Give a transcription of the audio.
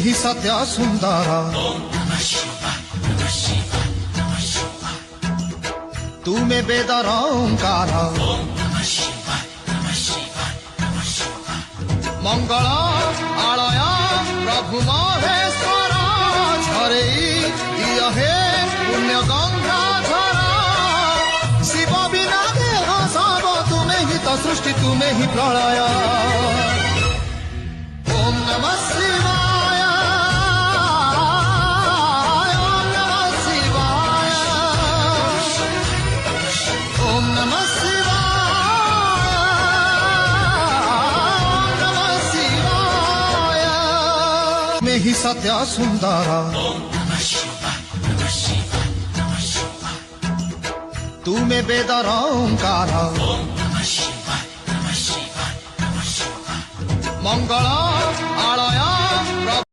हि सत्य सुंदर तुमे वेदर ओंकार मंगल आलय प्रभु महेश्वर झरे हे पुण्य गंगाधर शिव बिना देह सब तुमे ही तो सृष्टि तुमे ही प्रलय ओम नमः शिवाय ओम नमः शिवाय ओम नमः शिवाय ओम नमः शिवाय में ही सत्य सुंदर तुमे वेदर ओंकार मंगल आलय